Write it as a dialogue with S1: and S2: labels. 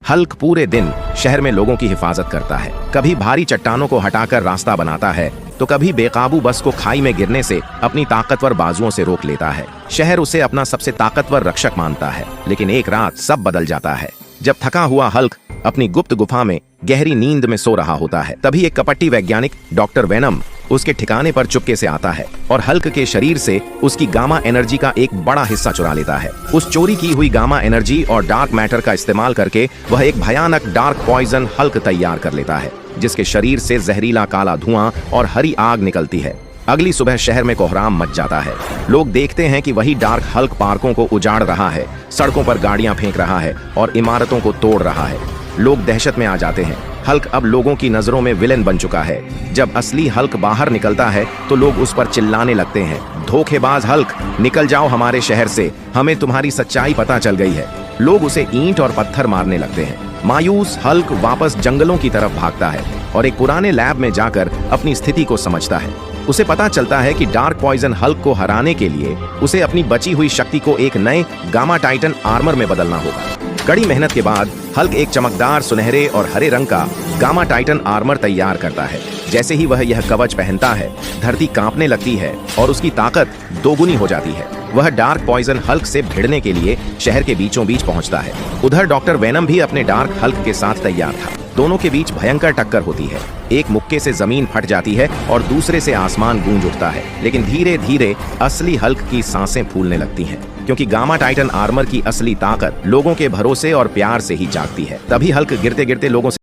S1: Hulk पूरे दिन शहर में लोगों की हिफाजत करता है। कभी भारी चट्टानों को हटाकर रास्ता बनाता है तो कभी बेकाबू बस को खाई में गिरने से अपनी ताकतवर बाजुओं से रोक लेता है। शहर उसे अपना सबसे ताकतवर रक्षक मानता है। लेकिन एक रात सब बदल जाता है। जब थका हुआ हल्क अपनी गुप्त गुफा में गहरी नींद में सो रहा होता है, तभी एक कपटी वैज्ञानिक डॉक्टर वेनम उसके ठिकाने पर चुपके से आता है और हल्क के शरीर से उसकी गामा एनर्जी का एक बड़ा हिस्सा चुरा लेता है। उस चोरी की हुई गामा एनर्जी और डार्क मैटर का इस्तेमाल करके वह एक भयानक डार्क पॉइजन हल्क तैयार कर लेता है, जिसके शरीर से जहरीला काला धुआं और हरी आग निकलती है। अगली सुबह शहर में कोहराम मच जाता है। लोग देखते हैं कि वही डार्क हल्क पार्कों को उजाड़ रहा है, सड़कों पर गाड़ियां फेंक रहा है और इमारतों को तोड़ रहा है। लोग दहशत में आ जाते हैं। हल्क अब लोगों की नजरों में विलेन बन चुका है। जब असली हल्क बाहर निकलता है तो लोग उस पर चिल्लाने लगते हैं, धोखेबाज हल्क, निकल जाओ हमारे शहर से, हमें तुम्हारी सच्चाई पता चल गई है। लोग उसे ईंट और पत्थर मारने लगते हैं। मायूस हल्क वापस जंगलों की तरफ भागता है और एक पुराने लैब में जाकर अपनी स्थिति को समझता है। उसे पता चलता है कि डार्क पॉइजन हल्क को हराने के लिए उसे अपनी बची हुई शक्ति को एक नए गामा टाइटन आर्मर में बदलना होगा। कड़ी मेहनत के बाद हल्क एक चमकदार सुनहरे और हरे रंग का गामा टाइटन आर्मर तैयार करता है। जैसे ही वह यह कवच पहनता है, धरती कांपने लगती है और उसकी ताकत दोगुनी हो जाती है। वह डार्क पॉइजन हल्क से भिड़ने के लिए शहर के बीचों बीच पहुंचता है। उधर डॉक्टर वेनम भी अपने डार्क हल्क के साथ तैयार था। दोनों के बीच भयंकर टक्कर होती है। एक मुक्के से जमीन फट जाती है और दूसरे से आसमान गूंज उठता है। लेकिन धीरे धीरे असली हल्क की सांसें फूलने लगती हैं, क्योंकि गामा टाइटन आर्मर की असली ताकत लोगों के भरोसे और प्यार से ही जागती है। तभी हल्क गिरते गिरते लोगों से